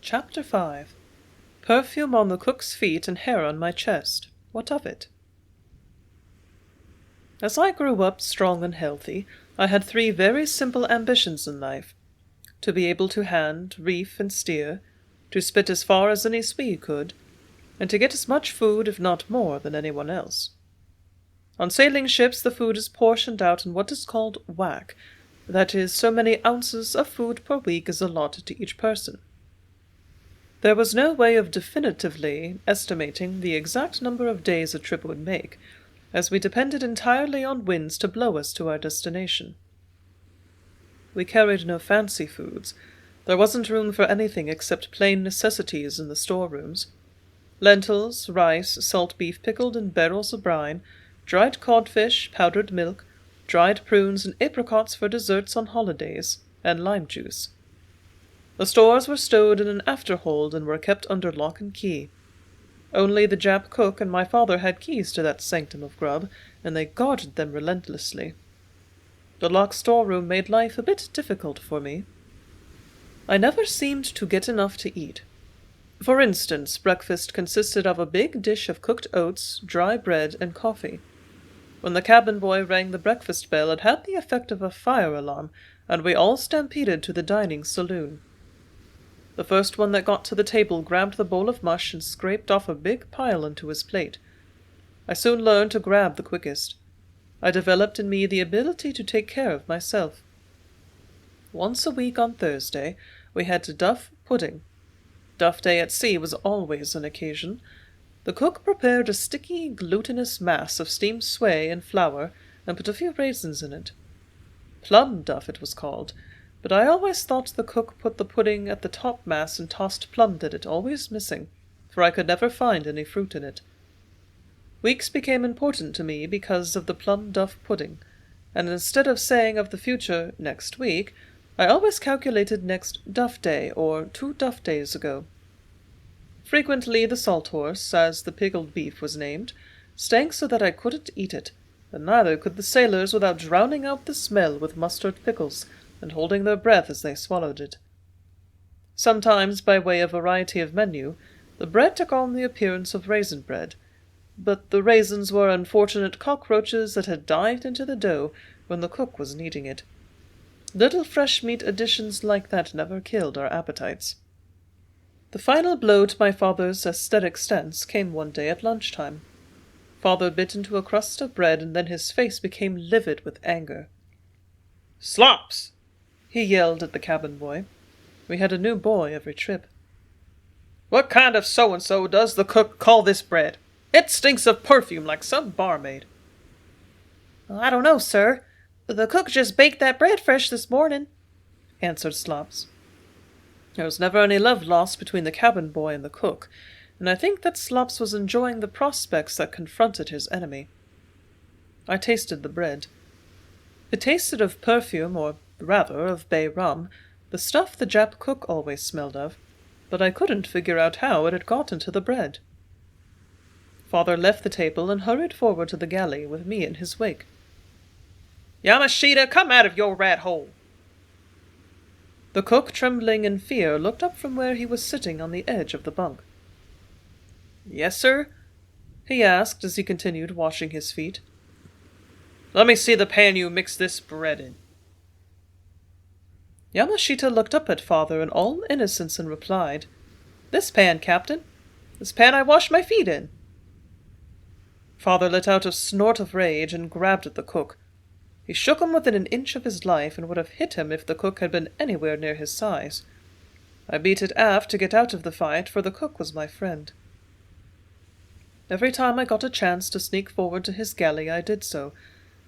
Chapter 5. Perfume on the cook's feet and hair on my chest. What of it? As I grew up strong and healthy, I had 3 very simple ambitions in life: to be able to hand, reef, and steer, to spit as far as any Swede could, and to get as much food, if not more, than anyone else. On sailing ships, the food is portioned out in what is called whack, that is, so many ounces of food per week is allotted to each person. There was no way of definitively estimating the exact number of days a trip would make, as we depended entirely on winds to blow us to our destination. We carried no fancy foods. There wasn't room for anything except plain necessities in the storerooms: lentils, rice, salt beef pickled in barrels of brine, dried codfish, powdered milk, dried prunes and apricots for desserts on holidays, and lime juice. The stores were stowed in an afterhold and were kept under lock and key. Only the Jap cook and my father had keys to that sanctum of grub, and they guarded them relentlessly. The locked storeroom made life a bit difficult for me. I never seemed to get enough to eat. For instance, breakfast consisted of a big dish of cooked oats, dry bread, and coffee. When the cabin boy rang the breakfast bell, it had the effect of a fire alarm, and we all stampeded to the dining saloon. The first one that got to the table grabbed the bowl of mush and scraped off a big pile onto his plate. I soon learned to grab the quickest. I developed in me the ability to take care of myself. Once a week on Thursday, we had duff pudding. Duff Day at sea was always an occasion. The cook prepared a sticky, glutinous mass of steamed sway and flour and put a few raisins in it. Plum duff it was called, but I always thought the cook put the pudding at the top mass and tossed plum in it, always missing, for I could never find any fruit in it. Weeks became important to me because of the plum duff pudding, and instead of saying of the future, next week, I always calculated next Duff Day, or 2 Duff Days ago. Frequently the salt horse, as the pickled beef was named, stank so that I couldn't eat it, and neither could the sailors without drowning out the smell with mustard pickles, and holding their breath as they swallowed it. Sometimes, by way of variety of menu, the bread took on the appearance of raisin bread, but the raisins were unfortunate cockroaches that had dived into the dough when the cook was kneading it. Little fresh meat additions like that never killed our appetites. The final blow to my father's aesthetic sense came one day at lunchtime. Father bit into a crust of bread, and then his face became livid with anger. "Slops!" he yelled at the cabin boy. We had a new boy every trip. "What kind of so-and-so does the cook call this bread? It stinks of perfume like some barmaid." "I don't know, sir. The cook just baked that bread fresh this morning," answered Slops. There was never any love lost between the cabin boy and the cook, and I think that Slops was enjoying the prospects that confronted his enemy. I tasted the bread. It tasted of perfume, or rather of bay rum, the stuff the Jap cook always smelled of, but I couldn't figure out how it had got into the bread. Father left the table and hurried forward to the galley with me in his wake. "Yamashita, come out of your rat hole!" The cook, trembling in fear, looked up from where he was sitting on the edge of the bunk. "Yes, sir?" he asked as he continued washing his feet. "Let me see the pan you mixed this bread in." Yamashita looked up at Father in all innocence and replied, "This pan, Captain. This pan I wash my feet in." Father let out a snort of rage and grabbed at the cook. He shook him within an inch of his life and would have hit him if the cook had been anywhere near his size. I beat it aft to get out of the fight, for the cook was my friend. Every time I got a chance to sneak forward to his galley, I did so,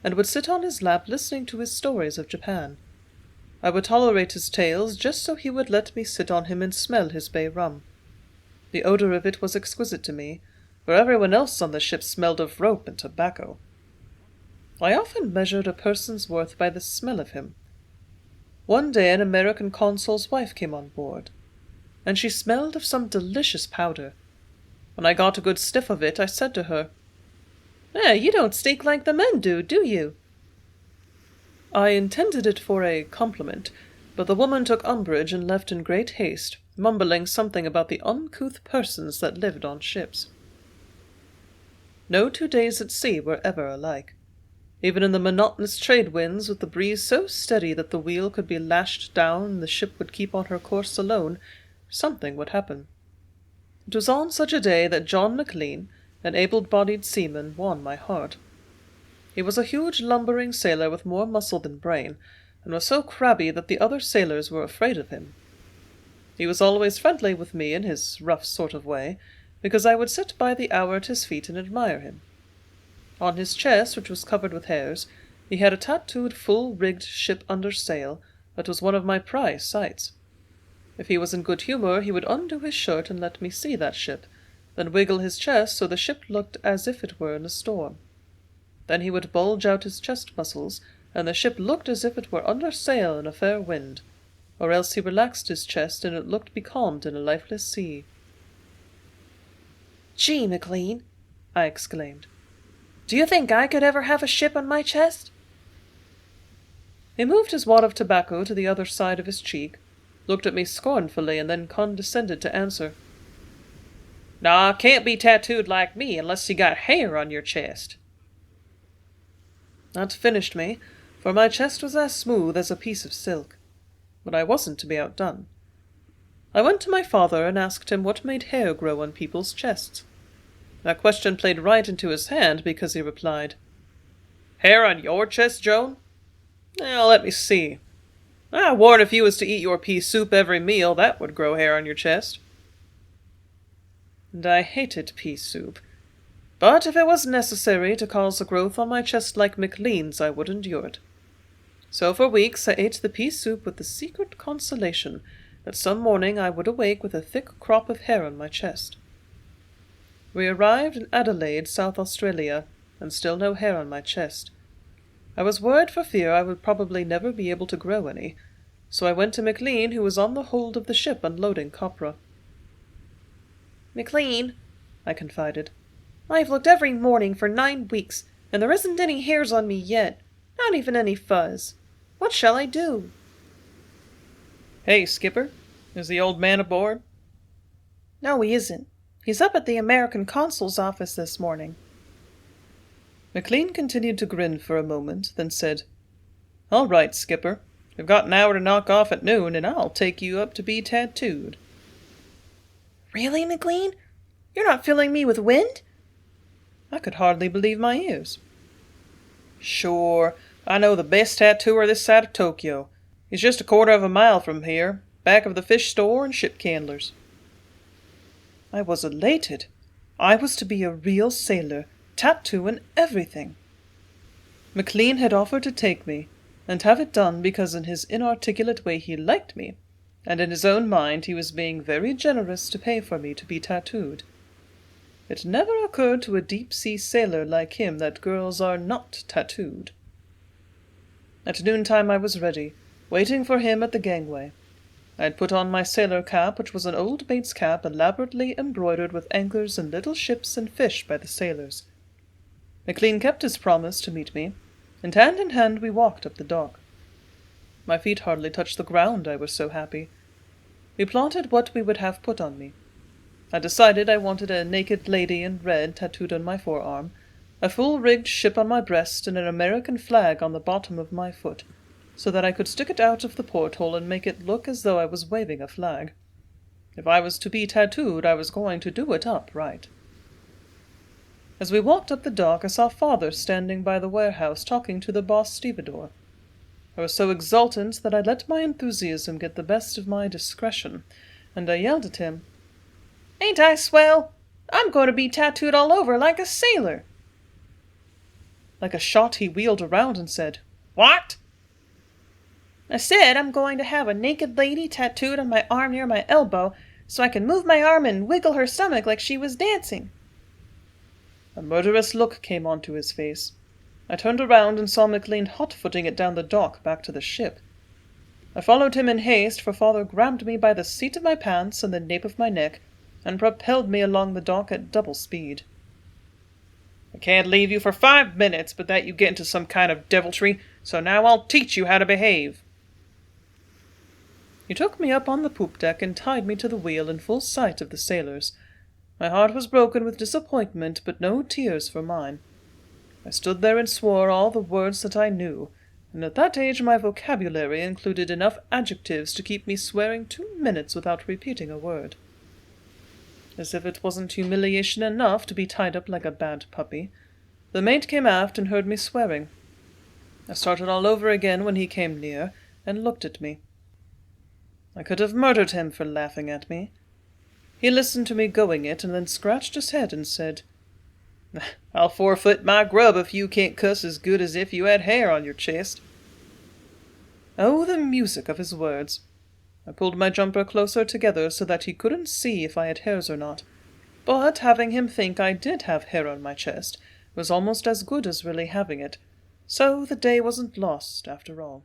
and would sit on his lap listening to his stories of Japan. I would tolerate his tales just so he would let me sit on him and smell his bay rum. The odor of it was exquisite to me, for everyone else on the ship smelled of rope and tobacco. I often measured a person's worth by the smell of him. One day an American consul's wife came on board, and she smelled of some delicious powder. When I got a good sniff of it, I said to her, "You don't stink like the men do you?" I intended it for a compliment, but the woman took umbrage and left in great haste, mumbling something about the uncouth persons that lived on ships. No 2 days at sea were ever alike. Even in the monotonous trade winds, with the breeze so steady that the wheel could be lashed down and the ship would keep on her course alone, something would happen. It was on such a day that John McLean, an able-bodied seaman, won my heart. He was a huge lumbering sailor with more muscle than brain, and was so crabby that the other sailors were afraid of him. He was always friendly with me in his rough sort of way, because I would sit by the hour at his feet and admire him. On his chest, which was covered with hairs, he had a tattooed full-rigged ship under sail that was one of my prize sights. If he was in good humour, he would undo his shirt and let me see that ship, then wiggle his chest so the ship looked as if it were in a storm. Then he would bulge out his chest muscles, and the ship looked as if it were under sail in a fair wind, or else he relaxed his chest and it looked becalmed in a lifeless sea. "Gee, McLean," I exclaimed, "do you think I could ever have a ship on my chest?" He moved his wad of tobacco to the other side of his cheek, looked at me scornfully, and then condescended to answer, "Nah, can't be tattooed like me unless you got hair on your chest." That finished me, for my chest was as smooth as a piece of silk. But I wasn't to be outdone. I went to my father and asked him what made hair grow on people's chests. That question played right into his hand, because he replied, "Hair on your chest, Joan? Now, let me see. I warn if you was to eat your pea soup every meal, that would grow hair on your chest." And I hated pea soup. But if it was necessary to cause a growth on my chest like McLean's, I would endure it. So for weeks I ate the pea soup with the secret consolation that some morning I would awake with a thick crop of hair on my chest. We arrived in Adelaide, South Australia, and still no hair on my chest. I was worried for fear I would probably never be able to grow any, so I went to McLean, who was on the hold of the ship unloading copra. "McLean," I confided, "I've looked every morning for 9 weeks, and there isn't any hairs on me yet, not even any fuzz. What shall I do?" "Hey, skipper, is the old man aboard?" "No, he isn't. He's up at the American consul's office this morning." McLean continued to grin for a moment, then said, "All right, skipper. We've got an hour to knock off at noon, and I'll take you up to be tattooed." "Really, McLean? You're not filling me with wind?" I could hardly believe my ears. "Sure, I know the best tattooer this side of Tokyo. He's just a quarter of a mile from here, back of the fish store and ship candlers." I was elated. I was to be a real sailor, tattoo and everything. McLean had offered to take me, and have it done because in his inarticulate way he liked me, and in his own mind he was being very generous to pay for me to be tattooed. It never occurred to a deep-sea sailor like him that girls are not tattooed. At noontime I was ready, waiting for him at the gangway. I had put on my sailor cap, which was an old mate's cap elaborately embroidered with anchors and little ships and fish by the sailors. McLean kept his promise to meet me, and hand in hand we walked up the dock. My feet hardly touched the ground, I was so happy. We plotted what we would have put on me. I decided I wanted a naked lady in red tattooed on my forearm, a full-rigged ship on my breast, and an American flag on the bottom of my foot, so that I could stick it out of the porthole and make it look as though I was waving a flag. If I was to be tattooed, I was going to do it up right. As we walked up the dock, I saw Father standing by the warehouse talking to the boss stevedore. I was so exultant that I let my enthusiasm get the best of my discretion, and I yelled at him, "Ain't I swell? I'm going to be tattooed all over like a sailor." Like a shot he wheeled around and said, "What?" "I said I'm going to have a naked lady tattooed on my arm near my elbow, so I can move my arm and wiggle her stomach like she was dancing." A murderous look came onto his face. I turned around and saw McLean hot-footing it down the dock back to the ship. I followed him in haste, for Father grabbed me by the seat of my pants and the nape of my neck, and propelled me along the dock at double speed. "I can't leave you for 5 minutes but that you get into some kind of deviltry, so now I'll teach you how to behave." He took me up on the poop deck and tied me to the wheel in full sight of the sailors. My heart was broken with disappointment, but no tears for mine. I stood there and swore all the words that I knew, and at that age my vocabulary included enough adjectives to keep me swearing 2 minutes without repeating a word. As if it wasn't humiliation enough to be tied up like a bad puppy, the mate came aft and heard me swearing. I started all over again when he came near and looked at me. I could have murdered him for laughing at me. He listened to me going it and then scratched his head and said, "I'll forfeit my grub if you can't cuss as good as if you had hair on your chest." Oh, the music of his words! I pulled my jumper closer together so that he couldn't see if I had hairs or not, but having him think I did have hair on my chest was almost as good as really having it, so the day wasn't lost after all.